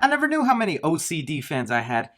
I never knew how many OCD fans I had.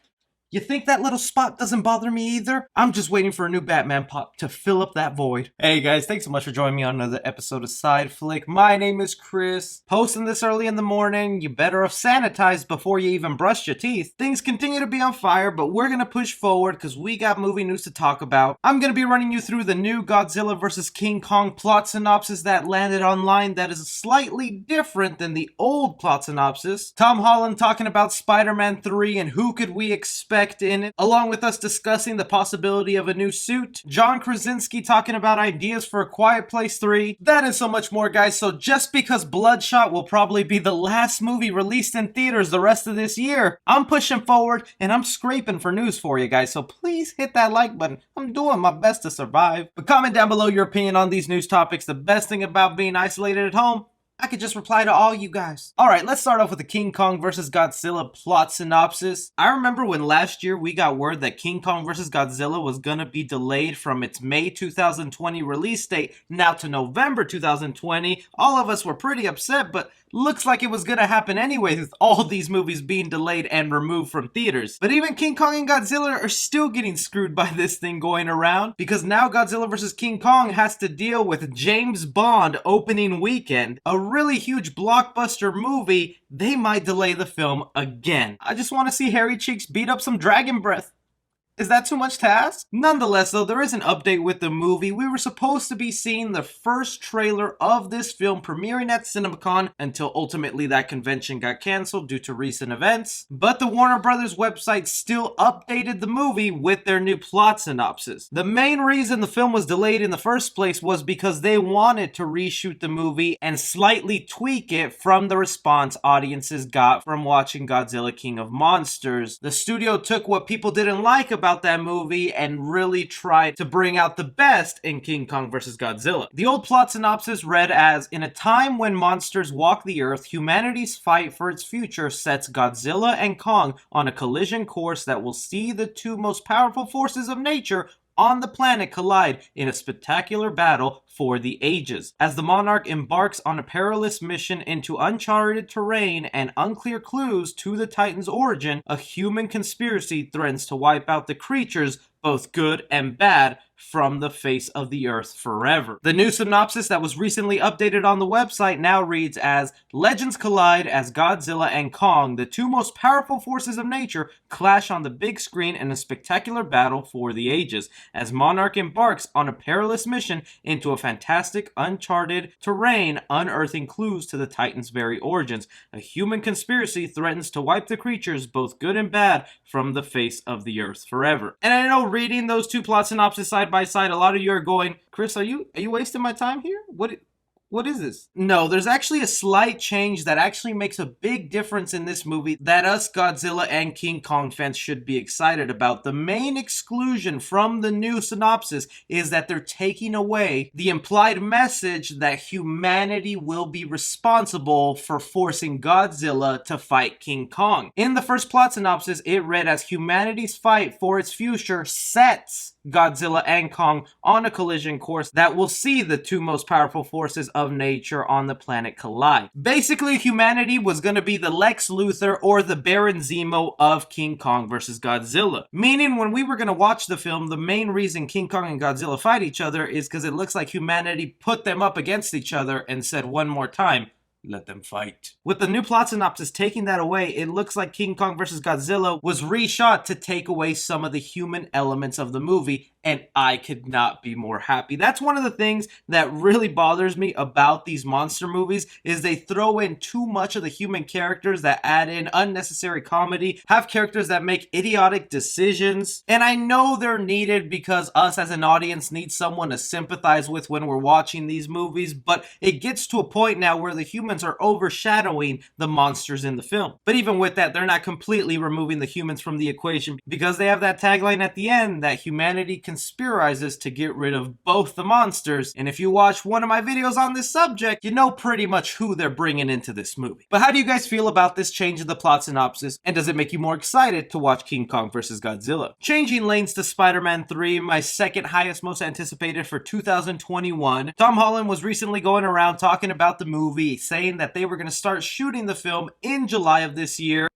You think that little spot doesn't bother me either? I'm just waiting for a new Batman pop to fill up that void. Hey guys, thanks so much for joining me on another episode of Side Flick. My name is Chris. Posting this early in the morning, you better have sanitized before you even brushed your teeth. Things continue to be on fire, but we're gonna push forward because we got movie news to talk about. I'm gonna be running you through the new Godzilla vs. King Kong plot synopsis that landed online that is slightly different than the old plot synopsis. Tom Holland talking about Spider-Man 3 and who could we expect in it, along with us discussing the possibility of a new suit. John Krasinski talking about ideas for A Quiet Place 3. That and so much more, guys. So just because Bloodshot will probably be the last movie released in theaters the rest of this year, I'm pushing forward and I'm scraping for news for you guys. So please hit that like button. I'm doing my best to survive. But comment down below your opinion on these news topics. The best thing about being isolated at home, I could just reply to all you guys. Alright, let's start off with the King Kong vs. Godzilla plot synopsis. I remember when last year we got word that King Kong vs. Godzilla was gonna be delayed from its May 2020 release date now to November 2020. All of us were pretty upset, but looks like it was gonna happen anyway with all these movies being delayed and removed from theaters. But even King Kong and Godzilla are still getting screwed by this thing going around, because now Godzilla vs. King Kong has to deal with James Bond opening weekend, a really huge blockbuster movie. They might delay the film again. I just want to see Hairy Cheeks beat up some dragon breath. Is that too much to ask? Nonetheless, though, there is an update with the movie. We were supposed to be seeing the first trailer of this film premiering at CinemaCon until ultimately that convention got canceled due to recent events. But the Warner Brothers website still updated the movie with their new plot synopsis. The main reason the film was delayed in the first place was because they wanted to reshoot the movie and slightly tweak it from the response audiences got from watching Godzilla King of Monsters. The studio took what people didn't like about that movie and really tried to bring out the best in King Kong vs. Godzilla. The old plot synopsis read as, in a time when monsters walk the earth, humanity's fight for its future sets Godzilla and Kong on a collision course that will see the two most powerful forces of nature on the planet collide in a spectacular battle for the ages. As the monarch embarks on a perilous mission into uncharted terrain and unclear clues to the Titan's origin, a human conspiracy threatens to wipe out the creatures, both good and bad, from the face of the earth forever. The new synopsis that was recently updated on the website now reads as, legends collide as Godzilla and Kong, the two most powerful forces of nature, clash on the big screen in a spectacular battle for the ages, as Monarch embarks on a perilous mission into a fantastic uncharted terrain, unearthing clues to the Titan's very origins. A human conspiracy threatens to wipe the creatures, both good and bad, from the face of the earth forever. And I know reading those two plot synopses side by side, a lot of you are going, Chris, are you wasting my time here? What is this? No, there's actually a slight change that actually makes a big difference in this movie that us Godzilla and King Kong fans should be excited about. The main exclusion from the new synopsis is that they're taking away the implied message that humanity will be responsible for forcing Godzilla to fight King Kong. In the first plot synopsis, it read as humanity's fight for its future sets Godzilla and Kong on a collision course that will see the two most powerful forces of nature on the planet collide. Basically, humanity was going to be the Lex Luthor or the Baron Zemo of King Kong vs. Godzilla. Meaning, when we were going to watch the film, the main reason King Kong and Godzilla fight each other is because it looks like humanity put them up against each other and said one more time, let them fight. With the new plot synopsis taking that away, it looks like King Kong vs. Godzilla was reshot to take away some of the human elements of the movie, and I could not be more happy. That's one of the things that really bothers me about these monster movies, is they throw in too much of the human characters that add in unnecessary comedy, have characters that make idiotic decisions, and I know they're needed because us as an audience need someone to sympathize with when we're watching these movies, but it gets to a point now where the humans are overshadowing the monsters in the film. But even with that, they're not completely removing the humans from the equation, because they have that tagline at the end that humanity conspirizes to get rid of both the monsters. And if you watch one of my videos on this subject, you know pretty much who they're bringing into this movie. But how do you guys feel about this change in the plot synopsis? And does it make you more excited to watch King Kong vs. Godzilla? Changing lanes to Spider-Man 3, my second highest most anticipated for 2021. Tom Holland was recently going around talking about the movie, saying that they were going to start shooting the film in July of this year.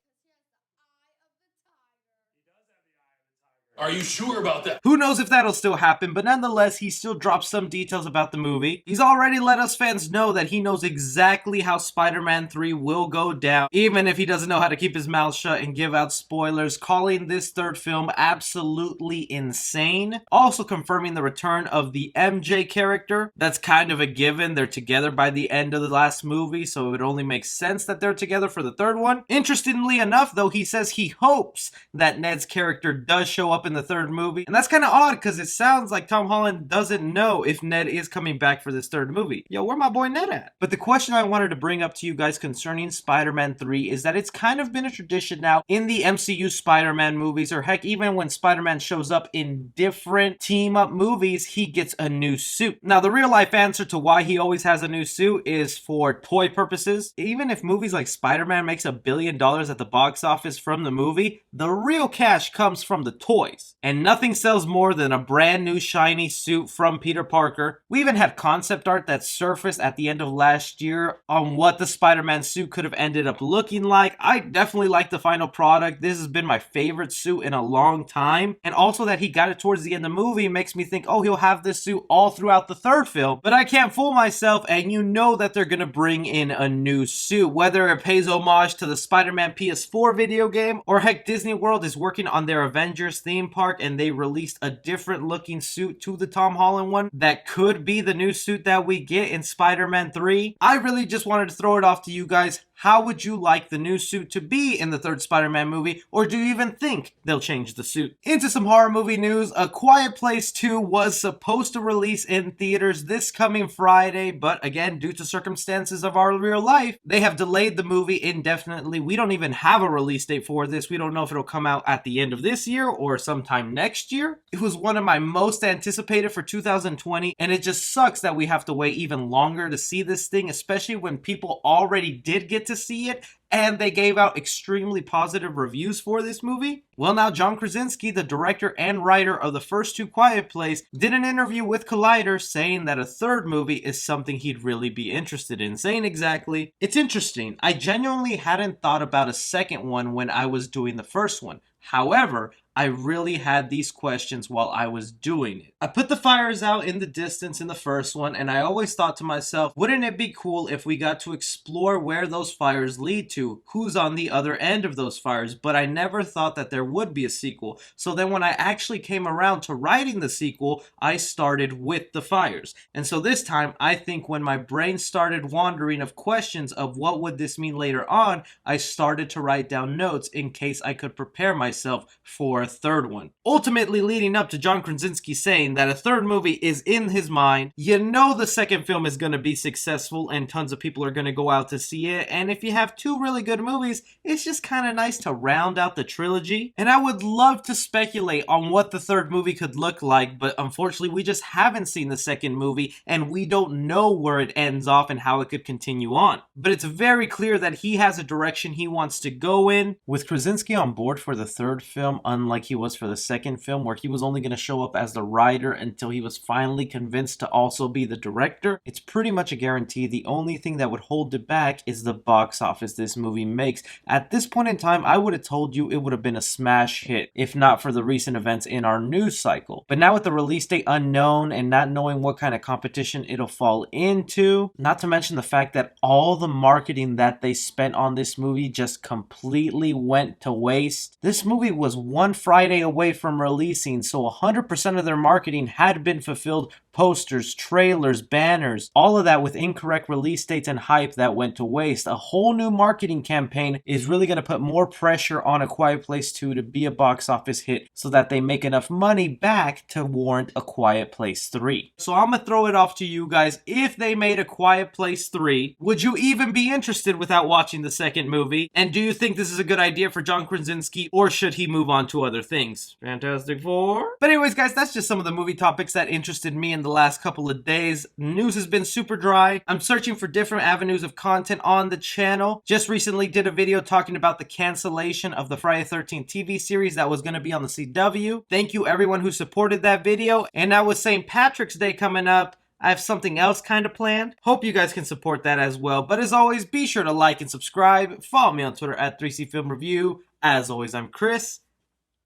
Are you sure about that? Who knows if that'll still happen, but nonetheless, he still dropped some details about the movie. He's already let us fans know that he knows exactly how Spider-Man 3 will go down, even if he doesn't know how to keep his mouth shut and give out spoilers, calling this third film absolutely insane. Also confirming the return of the MJ character. That's kind of a given. They're together by the end of the last movie, so it would only make sense that they're together for the third one. Interestingly enough, though, he says he hopes that Ned's character does show up in the third movie. And that's kind of odd because it sounds like Tom Holland doesn't know if Ned is coming back for this third movie. Yo, where my boy Ned at? But the question I wanted to bring up to you guys concerning Spider-Man 3 is that it's kind of been a tradition now in the MCU Spider-Man movies, or heck, even when Spider-Man shows up in different team-up movies, he gets a new suit. Now, the real-life answer to why he always has a new suit is for toy purposes. Even if movies like Spider-Man makes $1 billion at the box office from the movie, the real cash comes from the toys. And nothing sells more than a brand new shiny suit from Peter Parker. We even had concept art that surfaced at the end of last year on what the Spider-Man suit could have ended up looking like. I definitely like the final product. This has been my favorite suit in a long time. And also that he got it towards the end of the movie makes me think, oh, he'll have this suit all throughout the third film. But I can't fool myself, and you know that they're gonna bring in a new suit. Whether it pays homage to the Spider-Man PS4 video game, or heck, Disney World is working on their Avengers theme park and they released a different looking suit to the Tom Holland one that could be the new suit that we get in Spider-Man 3. I really just wanted to throw it off to you guys. How would you like the new suit to be in the third Spider-Man movie, or do you even think they'll change the suit? Into some horror movie news, A Quiet Place 2 was supposed to release in theaters this coming Friday, but again, due to circumstances of our real life, they have delayed the movie indefinitely. We don't even have a release date for this. We don't know if it'll come out at the end of this year or sometime next year. It was one of my most anticipated for 2020, and it just sucks that we have to wait even longer to see this thing, especially when people already did get to see it and they gave out extremely positive reviews for this movie. Well, now John Krasinski, the director and writer of the first two Quiet Place, did an interview with Collider saying that a third movie is something he'd really be interested in. Saying exactly, "It's interesting. I genuinely hadn't thought about a second one when I was doing the first one. However, I really had these questions while I was doing it. I put the fires out in the distance in the first one, and I always thought to myself, wouldn't it be cool if we got to explore where those fires lead to? Who's on the other end of those fires? But I never thought that there would be a sequel. So then when I actually came around to writing the sequel, I started with the fires. And so this time, I think when my brain started wandering of questions of what would this mean later on, I started to write down notes in case I could prepare myself for a third one. Ultimately leading up to John Krasinski saying that a third movie is in his mind. You know the second film is going to be successful and tons of people are going to go out to see it. And if you have two really good movies, it's just kind of nice to round out the trilogy. And I would love to speculate on what the third movie could look like, but unfortunately we just haven't seen the second movie and we don't know where it ends off and how it could continue on. But it's very clear that he has a direction he wants to go in. With Krasinski on board for the third film, unlike he was for the second film, where he was only going to show up as the writer until he was finally convinced to also be the director, it's pretty much a guarantee. The only thing that would hold it back is the box office this movie makes. At this point in time, I would have told you it would have been a smash hit, if not for the recent events in our news cycle. But now with the release date unknown and not knowing what kind of competition it'll fall into, not to mention the fact that all the marketing that they spent on this movie just completely went to waste. This movie was one Friday away from releasing, so 100% of their marketing had been fulfilled. Posters, trailers, banners, all of that with incorrect release dates and hype that went to waste. A whole new marketing campaign is really going to put more pressure on A Quiet Place 2 to be a box office hit so that they make enough money back to warrant A Quiet Place 3. So I'm going to throw it off to you guys. If they made A Quiet Place 3, would you even be interested without watching the second movie? And do you think this is a good idea for John Krasinski, or should he move on to other things? Fantastic Four? But anyways, guys, that's just some of the movie topics that interested me in the last couple of days. News has been super dry. I'm searching for different avenues of content on the channel. Just recently did a video talking about the cancellation of the Friday the 13th TV series that was going to be on the CW. Thank you everyone who supported that video. And now with St. Patrick's Day coming up, I have something else kind of planned. Hope you guys can support that as well. But as always, be sure to like and subscribe. Follow me on Twitter at 3C Film Review. As always, I'm Chris.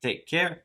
Take care.